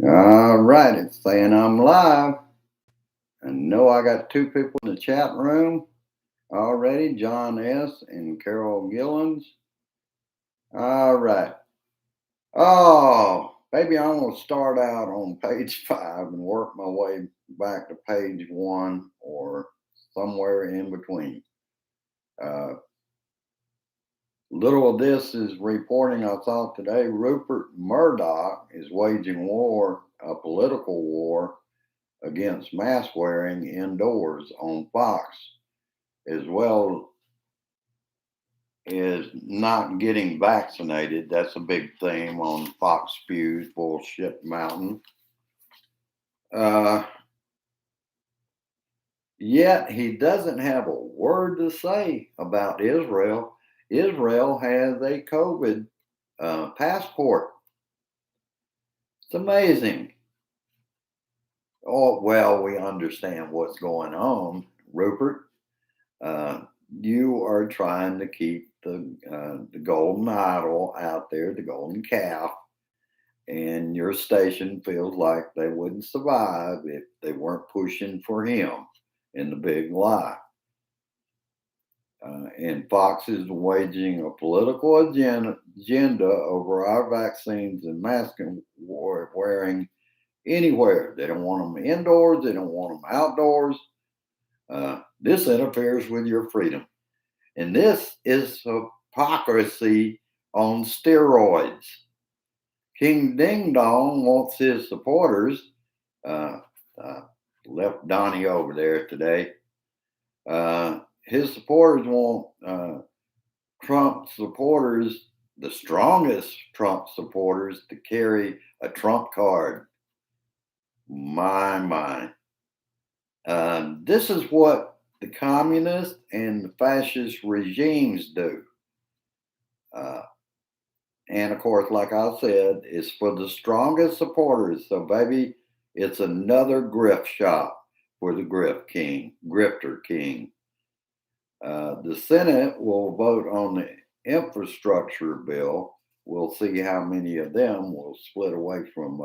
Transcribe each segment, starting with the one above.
All right, it's saying I'm live. And know I got two people in the chat room already, John S. and Carol Gillens. All right. Oh, maybe I'm going to start out on page 5 and work my way back to page 1 or somewhere in between. Little of this is reporting I saw today. Rupert Murdoch is waging war, a political war, against mask wearing indoors on Fox, as well as not getting vaccinated. That's a big theme on Fox News Bullshit Mountain. Yet he doesn't have a word to say about Israel. Israel has a COVID passport. It's amazing. Oh, well, we understand what's going on, Rupert. You are trying to keep the golden idol out there, the golden calf, and your station feels like they wouldn't survive if they weren't pushing for him in the big lie. And Fox is waging a political agenda over our vaccines and mask wearing anywhere. They don't want them indoors. They don't want them outdoors. This interferes with your freedom. And this is hypocrisy on steroids. King Ding Dong wants his supporters, left Donnie over there today. His supporters want Trump supporters, the strongest Trump supporters, to carry a Trump card. My. This is what the communist and the fascist regimes do. And of course, like I said, it's for the strongest supporters. So, baby, it's another grift shop for the grifter king. The Senate will vote on the infrastructure bill. We'll see how many of them will split away from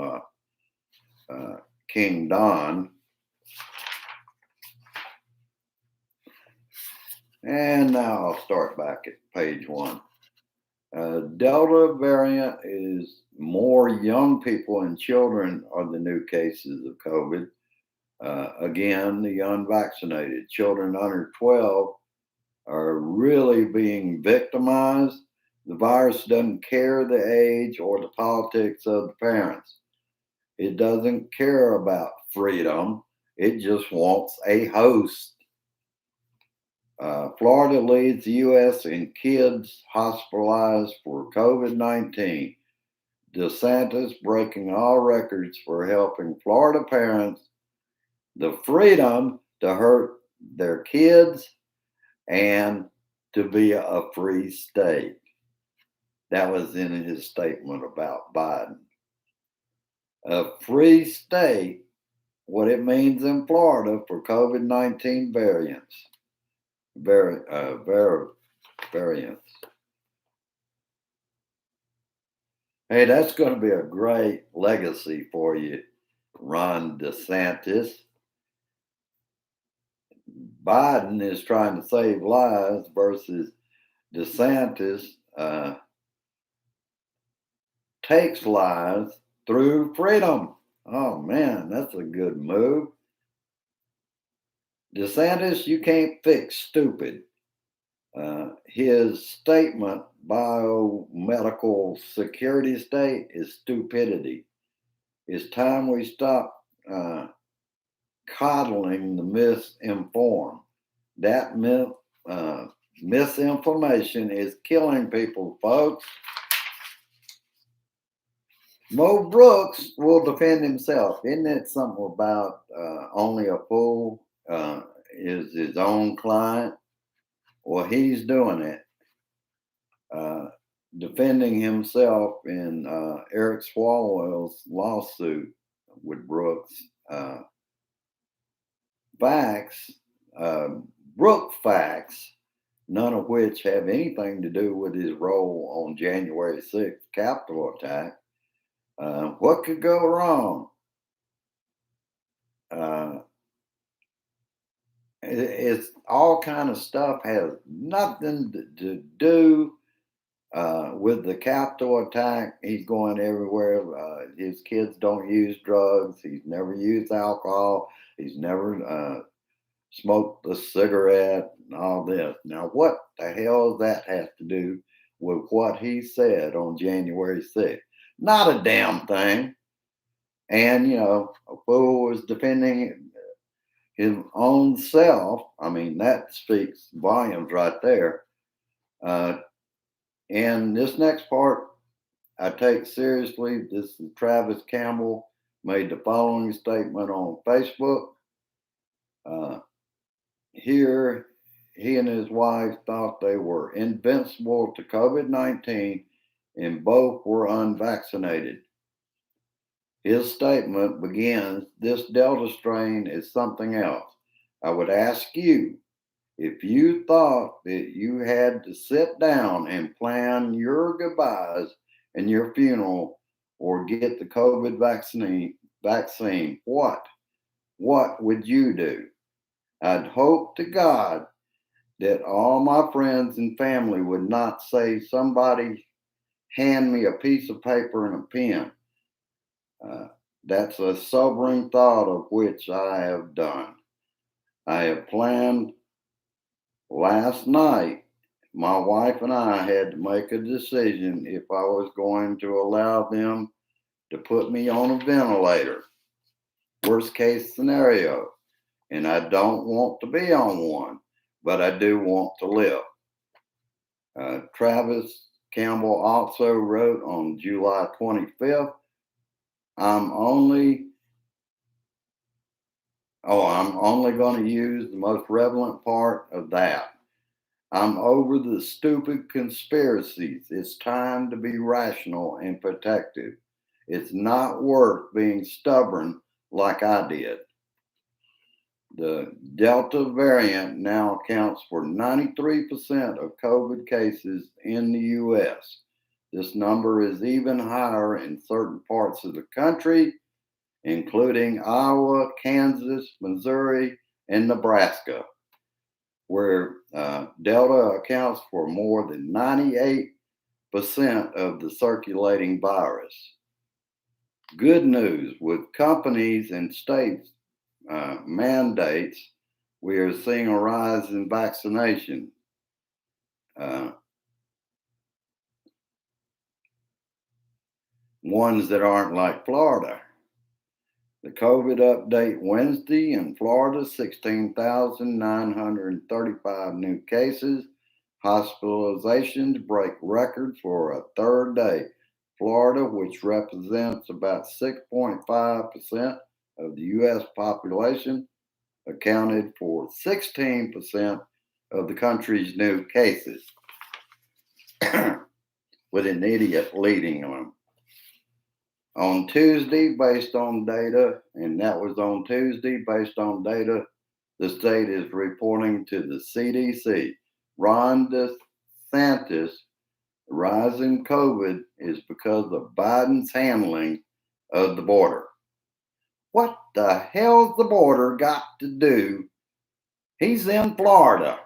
King Don. And now I'll start back at page 1. Delta variant is more young people and children are the new cases of COVID. Again, the unvaccinated children under 12 are really being victimized. The virus doesn't care the age or the politics of the parents. It doesn't care about freedom. It just wants a host. Florida leads the U.S. in kids hospitalized for COVID-19. DeSantis breaking all records for helping Florida parents the freedom to hurt their kids and to be a free state. That was in his statement about Biden. A free state, what it means in Florida for COVID-19 variants. Variants. Hey, that's going to be a great legacy for you, Ron DeSantis. Biden is trying to save lives versus DeSantis takes lives through freedom. Oh man, that's a good move. DeSantis, you can't fix stupid. His statement, biomedical security state, is stupidity. It's time we stop coddling the misinformed. That misinformation is killing people, folks. Mo Brooks will defend himself. Isn't it something about only a fool is his own client? Well, he's doing it. Defending himself in Eric Swalwell's lawsuit with Brooks. Brooke facts, none of which have anything to do with his role on January 6th Capitol attack. What could go wrong? Uh, it's all kind of stuff has nothing to do with the Capitol attack. He's going everywhere. His kids don't use drugs. He's never used alcohol. He's never smoked a cigarette and all this. Now, what the hell does that have to do with what he said on January 6th? Not a damn thing. And, a fool was defending his own self. I mean, that speaks volumes right there. And this next part I take seriously. This is Travis Campbell made the following statement on Facebook. Here, he and his wife thought they were invincible to COVID 19 and both were unvaccinated. His statement begins, "This Delta strain is something else. I would ask you if you thought that you had to sit down and plan your goodbyes and your funeral or get the COVID vaccine, what would you do? I'd hope to God that all my friends and family would not say, somebody hand me a piece of paper and a pen. Uh, that's a sobering thought of which I have done. I have planned last night. My wife and I had to make a decision if I was going to allow them to put me on a ventilator. Worst case scenario. And I don't want to be on one, but I do want to live." Travis Campbell also wrote on July 25th, I'm only going to use the most relevant part of that. I'm over the stupid conspiracies. It's time to be rational and protective. It's not worth being stubborn like I did. The Delta variant now accounts for 93% of COVID cases in the US. This number is even higher in certain parts of the country, including Iowa, Kansas, Missouri, and Nebraska, where Delta accounts for more than 98% of the circulating virus. Good news, with companies and states mandates, we are seeing a rise in vaccination. Ones that aren't like Florida. The COVID update Wednesday in Florida, 16,935 new cases. Hospitalizations break records for a third day. Florida, which represents about 6.5% of the U.S. population, accounted for 16% of the country's new cases, with an idiot leading them. On Tuesday, based on data, and that was on Tuesday, based on data, the state is reporting to the CDC. Ron DeSantis' rise in COVID is because of Biden's handling of the border. What the hell's the border got to do? He's in Florida.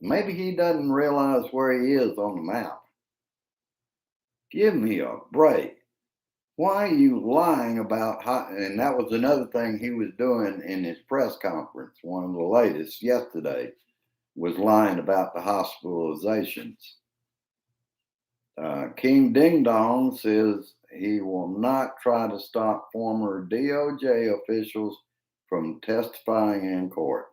Maybe he doesn't realize where he is on the map. Give me a break. Why are you lying about how? And that was another thing he was doing in his press conference. One of the latest yesterday was lying about the hospitalizations. King Ding Dong says he will not try to stop former DOJ officials from testifying in court.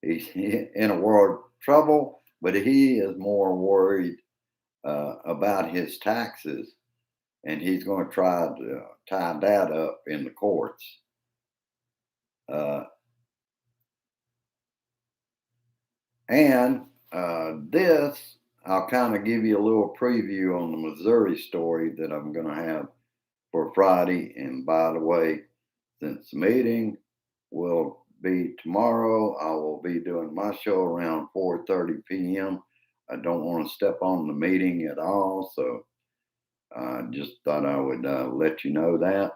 He's in a world of trouble, but he is more worried about his taxes, and he's going to try to tie that up in the courts. This, I'll kind of give you a little preview on the Missouri story that I'm going to have for Friday. And by the way, since the meeting will be tomorrow, I will be doing my show around 4:30 p.m. I don't want to step on the meeting at all, so I just thought I would let you know that.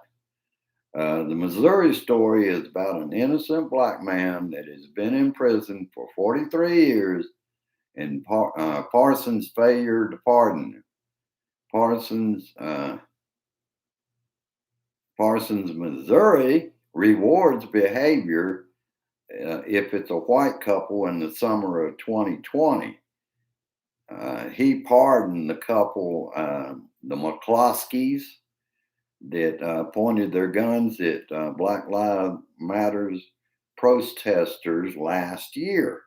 The Missouri story is about an innocent black man that has been in prison for 43 years and Parsons' failure to pardon him. Parsons, uh, Parsons, Missouri rewards behavior if it's a white couple in the summer of 2020. He pardoned the couple, the McCloskeys, that pointed their guns at Black Lives Matters protesters last year.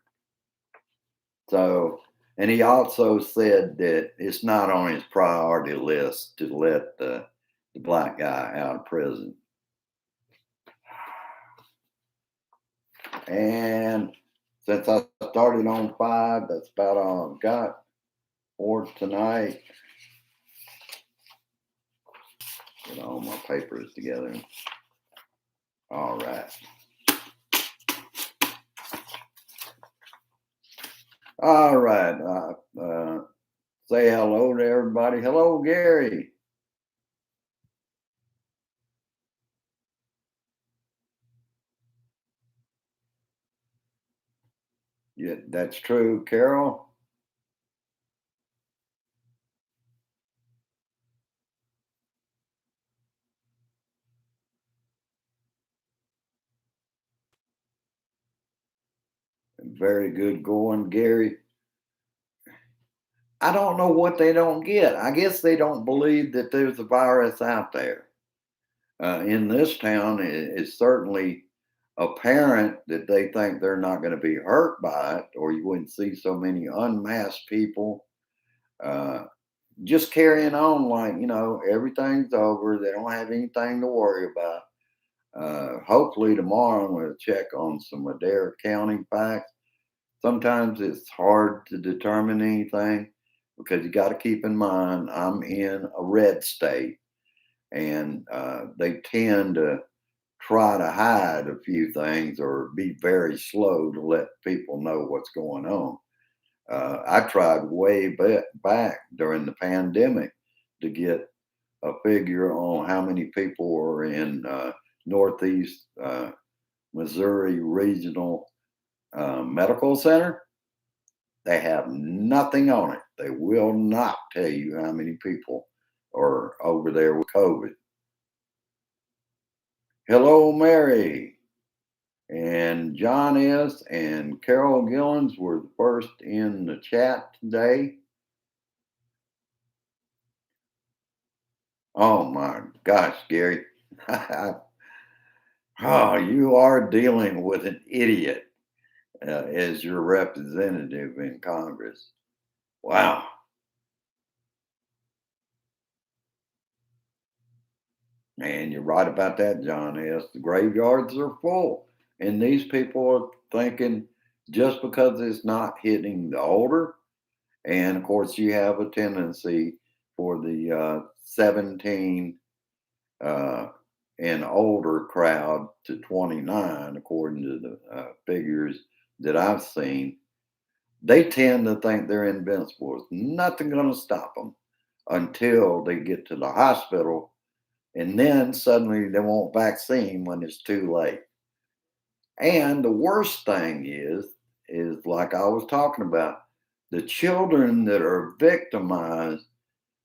So, and he also said that it's not on his priority list to let the black guy out of prison. And since I started on 5, that's about all I've got for tonight. Get all my papers together. All right. All right. Say hello to everybody. Hello, Gary. Yeah, that's true, Carol. Very good going, Gary. I don't know what they don't get. I guess they don't believe that there's a virus out there. In this town, it's certainly apparent that they think they're not going to be hurt by it, or you wouldn't see so many unmasked people uh, just carrying on like, everything's over. They don't have anything to worry about. Hopefully, tomorrow I'm going to check on some Adair County facts. Sometimes it's hard to determine anything because you got to keep in mind I'm in a red state, and they tend to try to hide a few things or be very slow to let people know what's going on. I tried way back during the pandemic to get a figure on how many people were in Northeast Missouri Regional Medical Center. They have nothing on it. They will not tell you how many people are over there with COVID. Hello, Mary. And John S. and Carol Gillens were the first in the chat today. Oh my gosh, Gary. Oh, you are dealing with an idiot as your representative in Congress. Wow. And you're right about that, John S. The graveyards are full. And these people are thinking just because it's not hitting the older, and of course, you have a tendency for the 17 uh, and older crowd to 29, according to the figures that I've seen. They tend to think they're invincible. There's nothing going to stop them until they get to the hospital, and then suddenly they want vaccine when it's too late. And the worst thing is like I was talking about, the children that are victimized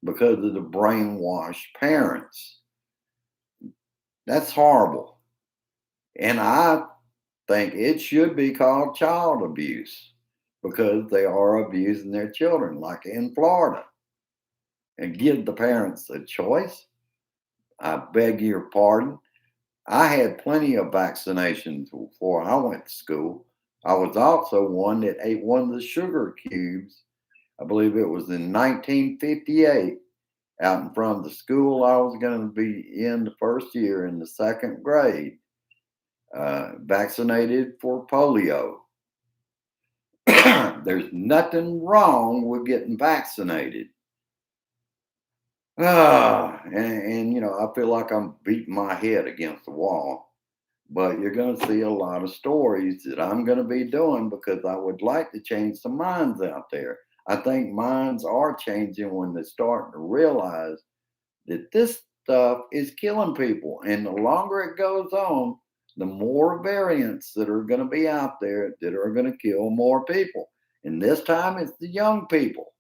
because of the brainwashed parents. That's horrible. And I think it should be called child abuse because they are abusing their children, like in Florida, and give the parents a choice. I beg your pardon. I had plenty of vaccinations before I went to school. I was also one that ate one of the sugar cubes. I believe it was in 1958 out in front of the school I was going to be in the first year in the second grade, vaccinated for polio. There's nothing wrong with getting vaccinated. I feel like I'm beating my head against the wall, but you're going to see a lot of stories that I'm going to be doing because I would like to change some minds out there. I think minds are changing when they're starting to realize that this stuff is killing people. And the longer it goes on, the more variants that are going to be out there that are going to kill more people. And this time it's the young people.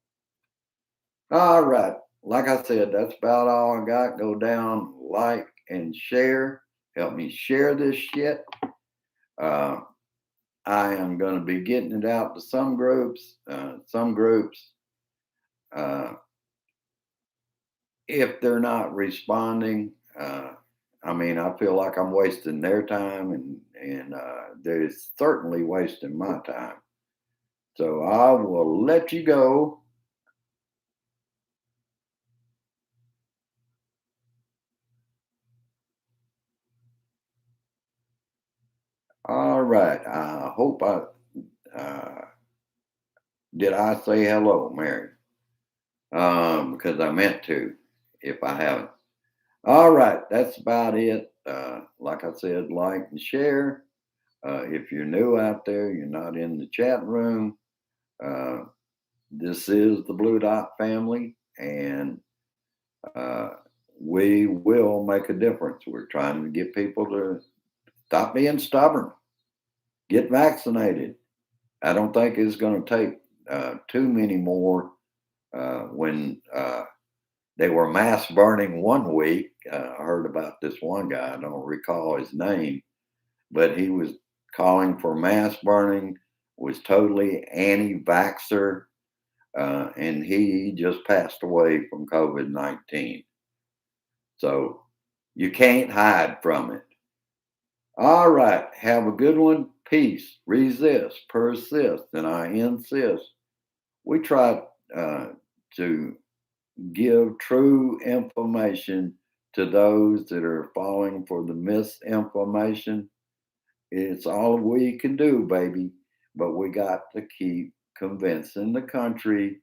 All right. Like I said, that's about all I got. Go down, like, and share. Help me share this shit. Uh, I am going to be getting it out to some groups. Uh, if they're not responding, I mean, I feel like I'm wasting their time, and they're certainly wasting my time. So I will let you go. All right. I hope uh, did I say hello, Mary? Because I meant to. If I haven't. All right. That's about it. Like I said, like and share. If you're new out there, you're not in the chat room. Uh, this is the Blue Dot family, and uh, we will make a difference. We're trying to get people to stop being stubborn, get vaccinated. I don't think it's going to take too many more. When they were mass burning one week, I heard about this one guy. I don't recall his name, but he was calling for mass burning. Was totally anti-vaxxer, and he just passed away from COVID-19. So you can't hide from it. All right. Have a good one. Peace. Resist. Persist. And I insist. We try to give true information to those that are falling for the misinformation. It's all we can do, baby. But we got to keep convincing the country.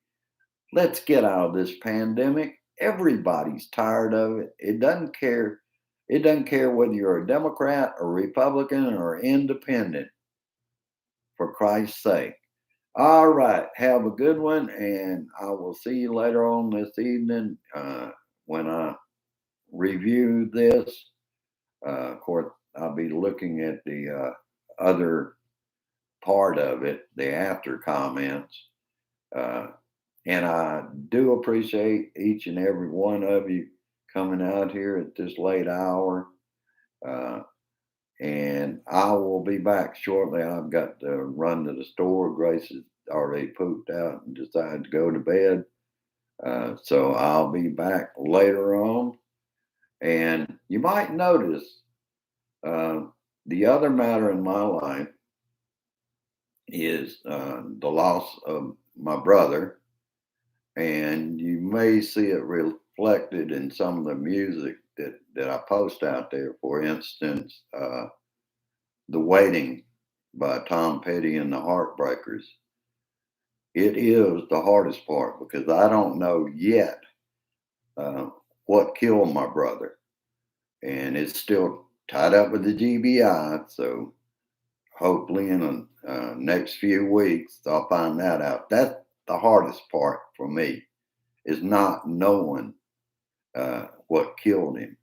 Let's get out of this pandemic. Everybody's tired of it. It doesn't care. It doesn't care whether you're a Democrat or Republican or independent, for Christ's sake. All right. Have a good one. And I will see you later on this evening when I review this. Of course, I'll be looking at the other part of it, the after comments. Uh, And I do appreciate each and every one of you coming out here at this late hour. Uh, and I will be back shortly. I've got to run to the store. Grace has already pooped out and decided to go to bed. So I'll be back later on. And you might notice uh, the other matter in my life is the loss of my brother, and you may see it reflected in some of the music that I post out there. For instance, "The Waiting" by Tom Petty and the Heartbreakers. It is the hardest part because I don't know yet uh, what killed my brother, and it's still tied up with the GBI. So hopefully, in the next few weeks, I'll find that out. That's the hardest part for me, is not knowing what killed him.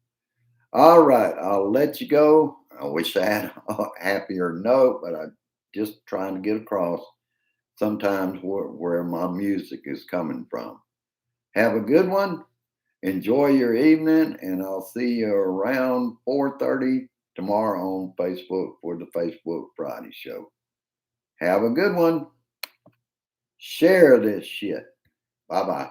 All right, I'll let you go. I wish I had a happier note, but I'm just trying to get across sometimes where my music is coming from. Have a good one. Enjoy your evening, and I'll see you around 4:30 tomorrow on Facebook for the Facebook Friday show. Have a good one. Share this shit. Bye bye.